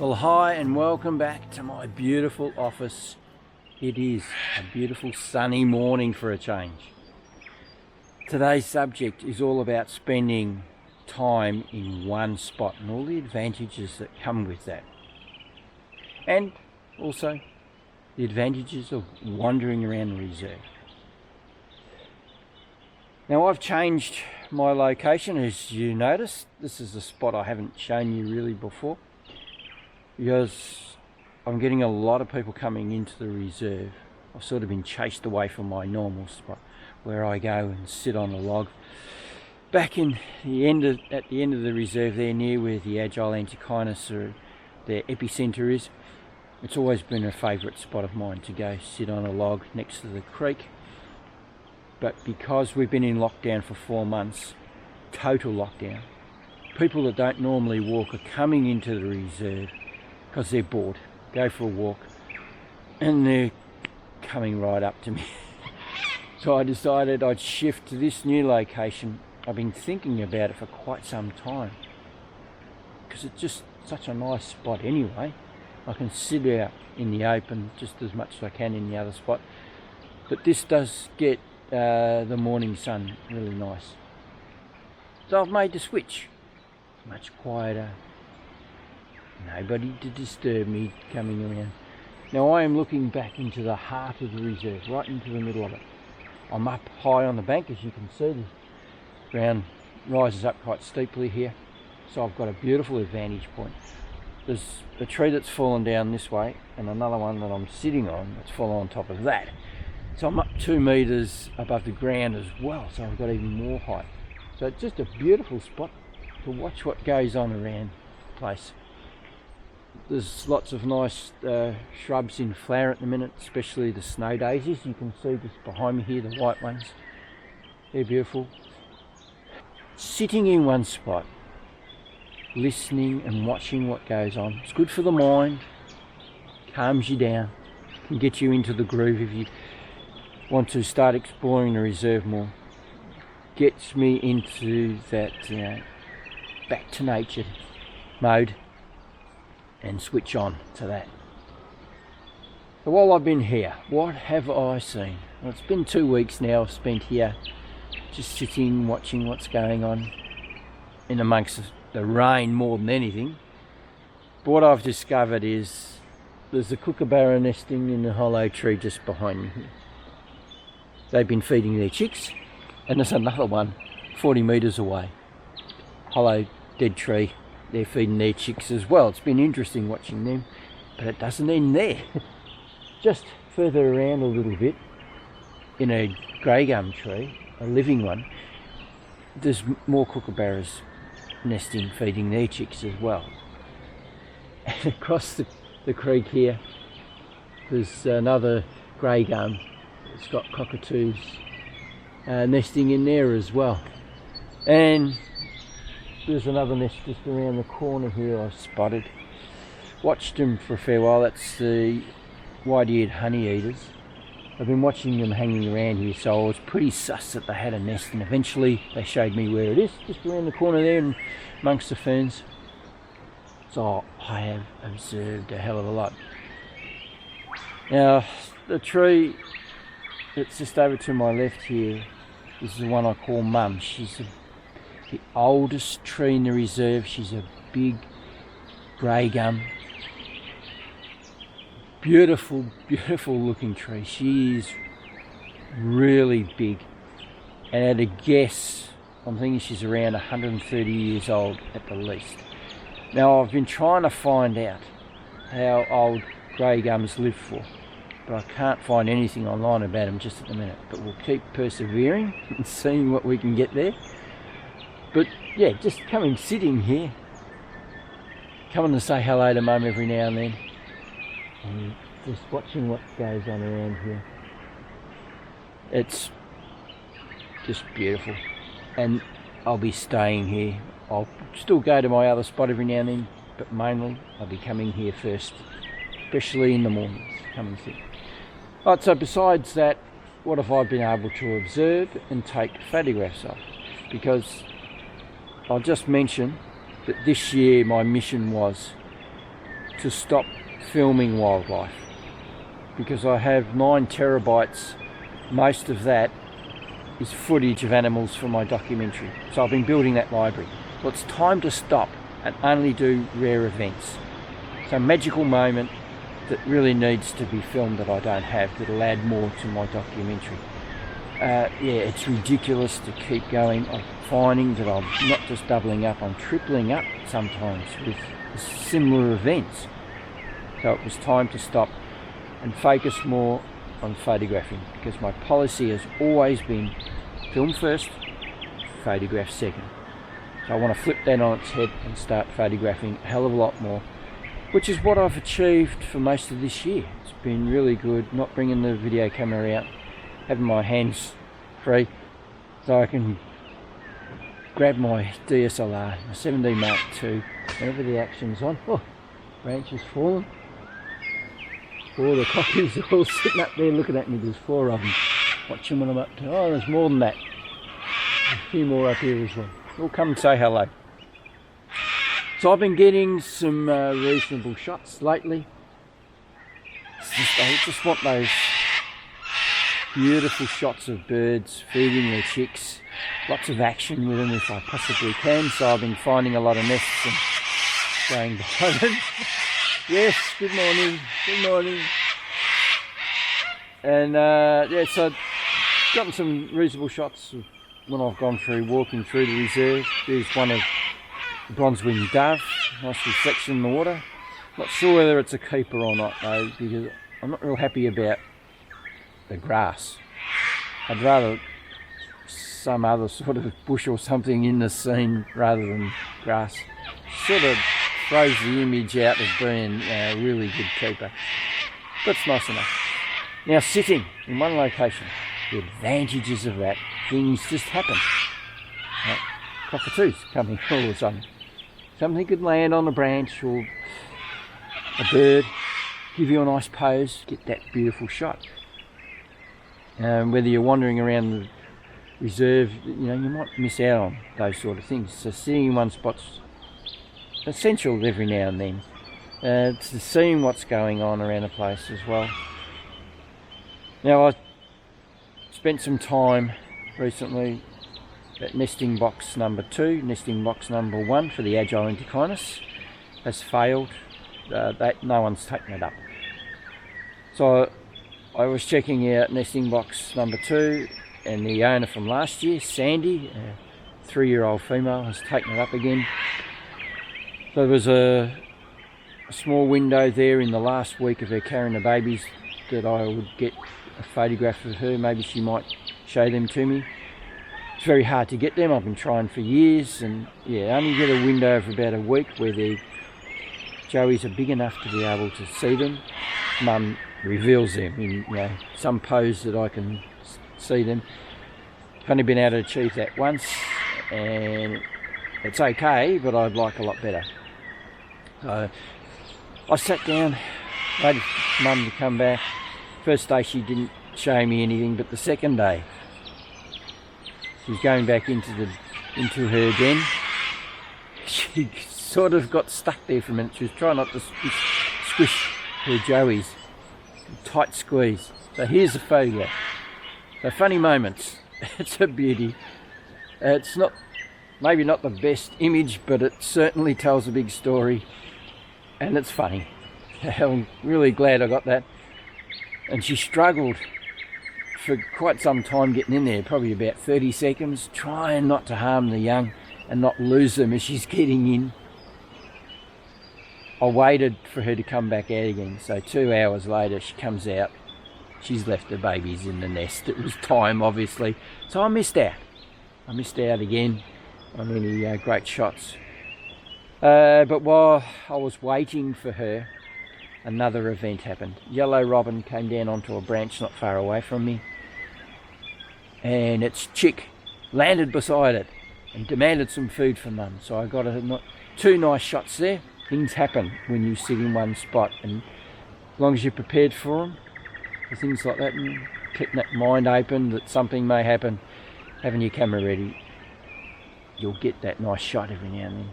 Well, hi and welcome back to my beautiful office. It is a beautiful sunny morning for a change. Today's subject is all about spending time in one spot and all the advantages that come with that. And also the advantages of wandering around the reserve. Now I've changed my location, as you notice. This is a spot I haven't shown you really before, because I'm getting a lot of people coming into the reserve. I've sort of been chased away from my normal spot where I go and sit on a log. Back at the end of the reserve there, near where the Agile Antechinus or their epicenter is, it's always been a favourite spot of mine to go sit on a log next to the creek. But because we've been in lockdown for 4 months, total lockdown, people that don't normally walk are coming into the reserve because they're bored, go for a walk, and they're coming right up to me. So I decided I'd shift to this new location. I've been thinking about it for quite some time, because it's just such a nice spot anyway. I can sit out in the open just as much as I can in the other spot, but this does get the morning sun really nice. So I've made the switch. Much quieter, nobody to disturb me coming around. Now I am looking back into the heart of the reserve, right into the middle of it. I'm up high on the bank, as you can see. The ground rises up quite steeply here, so I've got a beautiful advantage point. There's a tree that's fallen down this way and another one that I'm sitting on that's fallen on top of that. So I'm up 2 meters above the ground as well, so I've got even more height. So it's just a beautiful spot to watch what goes on around the place. There's lots of nice shrubs in flower at the minute, especially the snow daisies. You can see just behind me here, the white ones. They're beautiful. Sitting in one spot, listening and watching what goes on. It's good for the mind, calms you down, can get you into the groove if you want to start exploring the reserve more. Gets me into that back to nature mode and switch on to that. So while I've been here, what have I seen? Well, it's been 2 weeks now I've spent here just sitting, watching what's going on in amongst the rain more than anything. But what I've discovered is there's a kookaburra nesting in the hollow tree just behind me here. They've been feeding their chicks, and there's another one 40 metres away. Hollow dead tree, they're feeding their chicks as well. It's been interesting watching them, but it doesn't end there. Just further around a little bit, in a grey gum tree, a living one, there's more kookaburras nesting, feeding their chicks as well. And across the creek here, there's another grey gum. It's got cockatoos nesting in there as well. And there's another nest just around the corner here I spotted. Watched them for a fair while. That's the white-eared honey-eaters. I've been watching them hanging around here, so I was pretty sus that they had a nest, and eventually they showed me where it is, just around the corner there and amongst the ferns. So I have observed a hell of a lot. Now, the tree that's just over to my left here is the one I call Mum. She's the oldest tree in the reserve. She's a big grey gum. Beautiful, beautiful looking tree. She is really big. And at a guess, I'm thinking she's around 130 years old at the least. Now I've been trying to find out how old grey gums live for, but I can't find anything online about them just at the minute. But we'll keep persevering and seeing what we can get there. But yeah, just sitting here, coming to say hello to Mum every now and then, and just watching what goes on around here. It's just beautiful, and I'll be staying here. I'll still go to my other spot every now and then, but mainly I'll be coming here first, especially in the mornings. Come and sit. Right, so besides that, what have I been able to observe and take photographs of? Because I'll just mention that this year my mission was to stop filming wildlife because I have 9 terabytes. Most of that is footage of animals for my documentary. So I've been building that library. Well, it's time to stop and only do rare events. So a magical moment that really needs to be filmed that I don't have, that'll add more to my documentary. Yeah, it's ridiculous to keep going. I'm finding that I'm not just doubling up, I'm tripling up sometimes with similar events. So it was time to stop and focus more on photographing, because my policy has always been film first, photograph second. So I want to flip that on its head and start photographing a hell of a lot more, which is what I've achieved for most of this year. It's been really good not bringing the video camera out, having my hands free so I can grab my DSLR, my 7D Mark II, whenever the action's on. Oh, branch has fallen. Oh, the cockers are all sitting up there looking at me. There's 4 of them. Watching what I'm up to. Oh, there's more than that. A few more up here as well. All come and say hello. So I've been getting some reasonable shots lately. I just want those beautiful shots of birds feeding their chicks. Lots of action with them if I possibly can. So I've been finding a lot of nests and going by them. Yes, good morning, good morning. And yeah, so I've gotten some reasonable shots of when I've gone through, walking through the reserve. There's one of the bronze-winged dove, nice reflection in the water. Not sure whether it's a keeper or not though, because I'm not real happy about the grass. I'd rather some other sort of bush or something in the scene rather than grass. Sort of throws the image out of being a really good keeper. That's nice enough. Now sitting in one location, the advantages of that, things just happen. Cockatoos coming all of a sudden. Something could land on a branch or a bird, give you a nice pose, get that beautiful shot. Whether you're wandering around the reserve, you know, you might miss out on those sort of things. So sitting in one spot's essential every now and then. To seeing what's going on around the place as well. Now I spent some time recently at nesting box number 2, nesting box number 1 for the Agile Antechinus has failed. That no one's taken it up. So I was checking out nesting box number 2, and the owner from last year, Sandy, a 3-year-old female, has taken it up again. So there was a small window there in the last week of her carrying the babies that I would get a photograph of her. Maybe she might show them to me. It's very hard to get them. I've been trying for years, and yeah, only get a window of about a week where the joeys are big enough to be able to see them. Mum reveals them in, you know, some pose that I can see them. I've only been able to achieve that once, and it's okay, but I'd like a lot better. So I sat down, waited for Mum to come back. First day she didn't show me anything, but the second day she was going back into her den. She sort of got stuck there for a minute. She was trying not to squish her joeys. Tight squeeze. So here's the photograph. So funny moments. It's a beauty. It's not, maybe not the best image, but it certainly tells a big story, and it's funny. I'm really glad I got that. And she struggled for quite some time getting in there, probably about 30 seconds, trying not to harm the young and not lose them as she's getting in. I waited for her to come back out again, so 2 hours later she comes out. She's left her babies in the nest. It was time, obviously, so I missed out. I missed out again on any great shots. But while I was waiting for her, another event happened. Yellow robin came down onto a branch not far away from me, and its chick landed beside it and demanded some food from Mum. So I got 2 nice shots there. Things happen when you sit in one spot, and as long as you're prepared for them, for things like that, and keeping that mind open that something may happen, having your camera ready, you'll get that nice shot every now and then.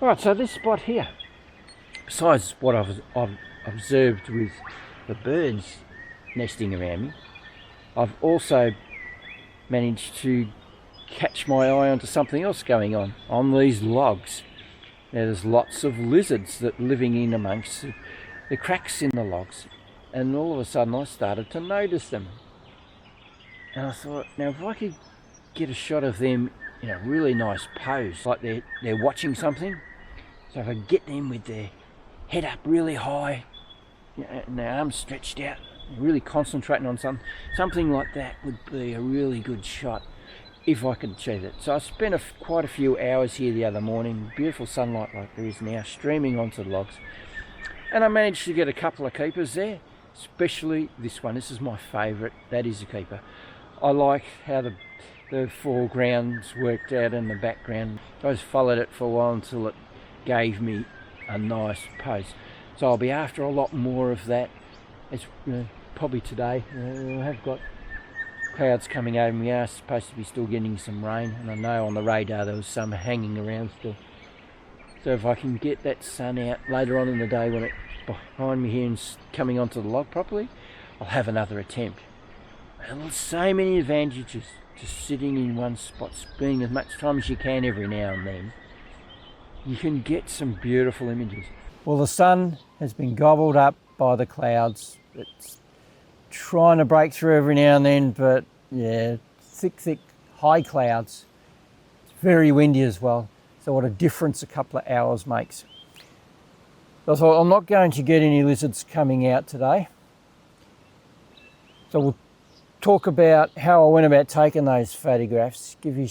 Alright, so this spot here, besides what I've observed with the birds nesting around me, I've also managed to catch my eye onto something else going on these logs. Now there's lots of lizards that are living in amongst the cracks in the logs, and all of a sudden I started to notice them. And I thought, now if I could get a shot of them in a really nice pose, like they're watching something, so if I get them with their head up really high, and their arms stretched out, really concentrating on something like that would be a really good shot if I could achieve it. So I spent quite a few hours here the other morning, beautiful sunlight like there is now streaming onto the logs, and I managed to get a couple of keepers there, especially this one. This is my favourite. That is a keeper. I like how the foreground's worked out in the background. I just followed it for a while until it gave me a nice pose. So I'll be after a lot more of that. It's probably today. I have got clouds coming over. We are supposed to be still getting some rain, and I know on the radar there was some hanging around still. So if I can get that sun out later on in the day when it's behind me here and coming onto the log properly, I'll have another attempt. And there's so many advantages to sitting in one spot, spending as much time as you can every now and then. You can get some beautiful images. Well, the sun has been gobbled up by the clouds. It's trying to break through every now and then, but yeah, thick, high clouds. It's very windy as well. So what a difference a couple of hours makes. So I thought I'm not going to get any lizards coming out today. So we'll talk about how I went about taking those photographs, give you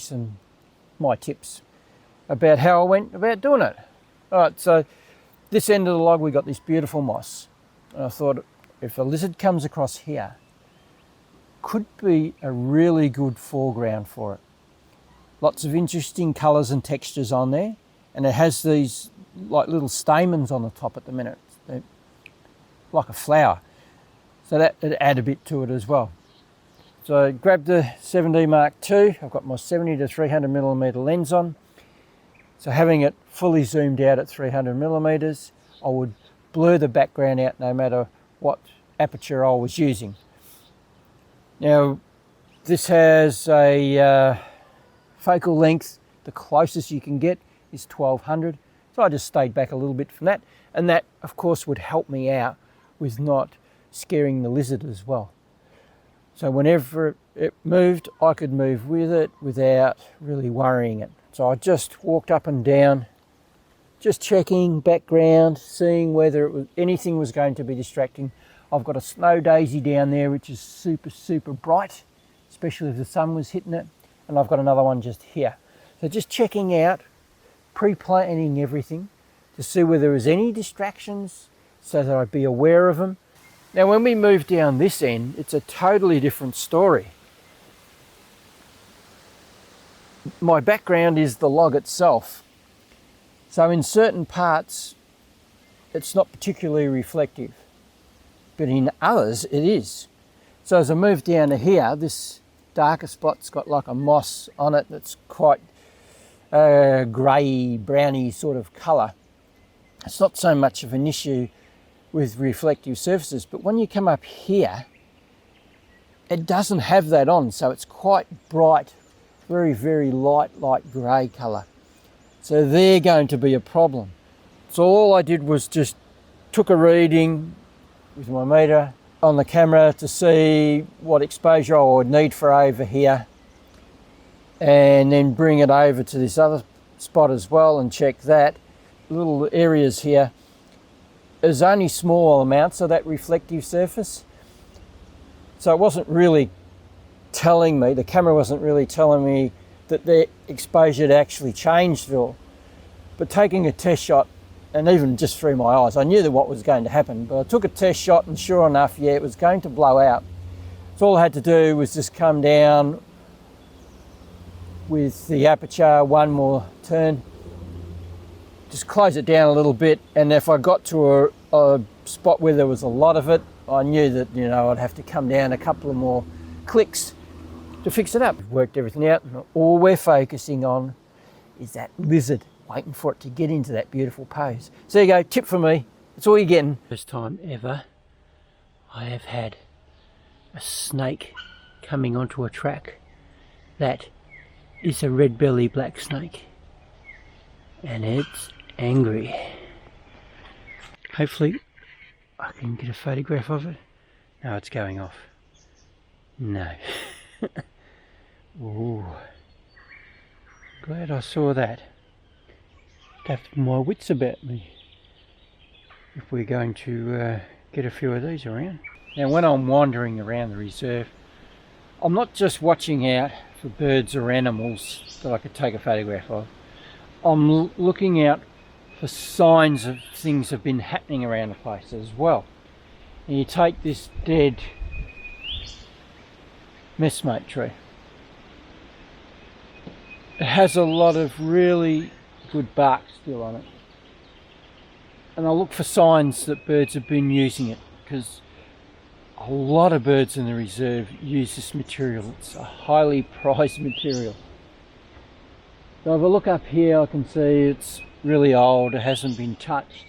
my tips about how I went about doing it. All right, so this end of the log we got this beautiful moss. And I thought if a lizard comes across here, could be a really good foreground for it. Lots of interesting colours and textures on there, and it has these like little stamens on the top at the minute. They're like a flower. So that would add a bit to it as well. So I grabbed the 7D Mark II. I've got my 70 to 300mm lens on. So having it fully zoomed out at 300mm, I would blur the background out no matter what aperture I was using. Now this has a focal length, the closest you can get is 1200. So I just stayed back a little bit from that, and that of course would help me out with not scaring the lizard as well. So whenever it moved, I could move with it without really worrying it. So I just walked up and down, just checking background, seeing whether anything was going to be distracting. I've got a snow daisy down there which is super bright, especially if the sun was hitting it, and I've got another one just here. So just checking out, pre-planning everything to see whether there was any distractions so that I'd be aware of them. Now when we move down this end, it's a totally different story. My background is the log itself. So in certain parts, it's not particularly reflective, but in others it is. So as I move down to here, this darker spot's got like a moss on it that's quite grey, browny sort of colour. It's not so much of an issue with reflective surfaces, but when you come up here, it doesn't have that on, so it's quite bright, very light grey colour. So they're going to be a problem. So all I did was just took a reading with my meter on the camera to see what exposure I would need for over here, and then bring it over to this other spot as well and check that. Little areas here is only small amounts of that reflective surface. So it wasn't really telling me, the camera wasn't really telling me that the exposure had actually changed at all. But taking a test shot, and even just through my eyes, I knew that what was going to happen, but I took a test shot and sure enough, yeah, it was going to blow out. So all I had to do was just come down with the aperture, one more turn, just close it down a little bit, and if I got to a spot where there was a lot of it, I knew that, you know, I'd have to come down a couple of more clicks to fix it up. Worked everything out, and all we're focusing on is that lizard waiting for it to get into that beautiful pose. So there you go, tip for me. That's all you're getting. First time ever I have had a snake coming onto a track that is a red belly black snake, and it's angry. Hopefully I can get a photograph of it. No, it's going off. No. Ooh. Glad I saw that. Have my wits about me if we're going to get a few of these around. Now when I'm wandering around the reserve, I'm not just watching out for birds or animals that I could take a photograph of. I'm looking out for signs of things have been happening around the place as well. And you take this dead messmate tree. It has a lot of really good bark still on it, and I look for signs that birds have been using it, because a lot of birds in the reserve use this material. It's a highly prized material. So if I look up here, I can see it's really old, it hasn't been touched,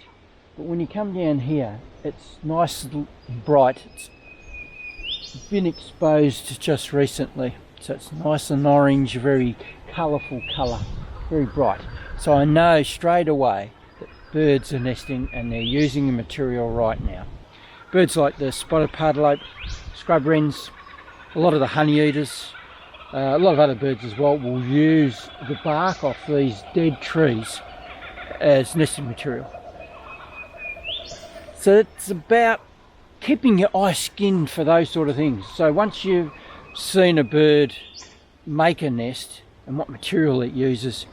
but when you come down here it's nice and bright. It's been exposed just recently, so it's nice and orange, very colourful colour, very bright. So I know straight away that birds are nesting and they're using the material right now. Birds like the spotted pardalote, scrub wrens, a lot of the honey eaters, a lot of other birds as well will use the bark off these dead trees as nesting material. So it's about keeping your eye skinned for those sort of things. So once you've seen a bird make a nest and what material it uses,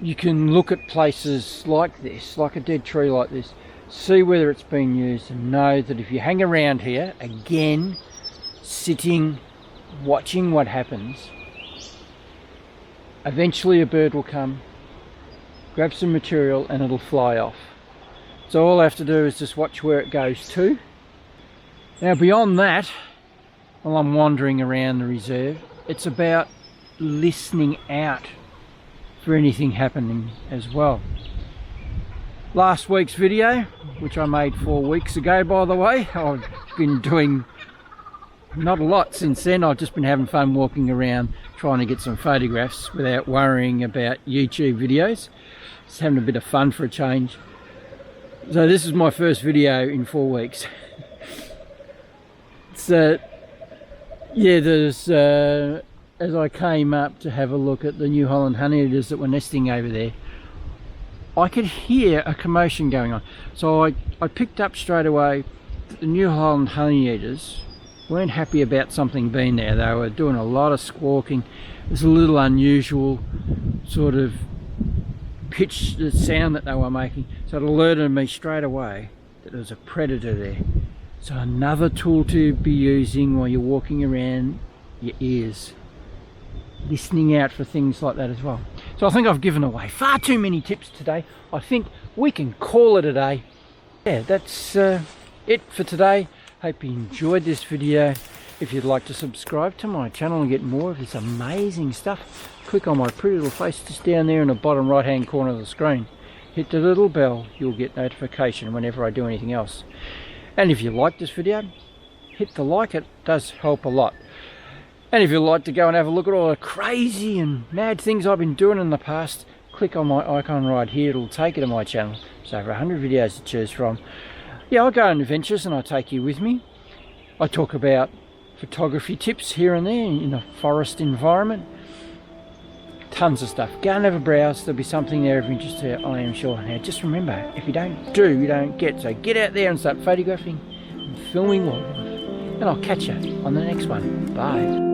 you can look at places like this, like a dead tree like this, see whether it's been used, and know that if you hang around here, again, sitting, watching what happens, eventually a bird will come, grab some material and it'll fly off. So all I have to do is just watch where it goes to. Now beyond that, while I'm wandering around the reserve, it's about listening out for anything happening as well. Last week's video, which I made 4 weeks ago by the way, I've been doing not a lot since then. I've just been having fun walking around trying to get some photographs without worrying about YouTube videos. Just having a bit of fun for a change. So this is my first video in 4 weeks. So yeah, there's as I came up to have a look at the New Holland honeyeaters that were nesting over there, I could hear a commotion going on. So I picked up straight away that the New Holland honeyeaters weren't happy about something being there. They were doing a lot of squawking. It was a little unusual sort of pitch, the sound that they were making. So it alerted me straight away that there was a predator there. So another tool to be using while you're walking around, your ears. Listening out for things like that as well. So I think I've given away far too many tips today. I think we can call it a day. Yeah, that's it for today. Hope you enjoyed this video. If you'd like to subscribe to my channel and get more of this amazing stuff, click on my pretty little face just down there in the bottom right hand corner of the screen. Hit the little bell, you'll get notification whenever I do anything else. And if you like this video, hit the like, it does help a lot. And if you'd like to go and have a look at all the crazy and mad things I've been doing in the past, click on my icon right here, it'll take you to my channel. There's over 100 videos to choose from. Yeah, I go on adventures and I take you with me. I talk about photography tips here and there in a forest environment. Tons of stuff. Go and have a browse, there'll be something there of interest to you, I am sure. Now just remember, if you don't do, you don't get. So get out there and start photographing and filming wildlife. And I'll catch you on the next one. Bye.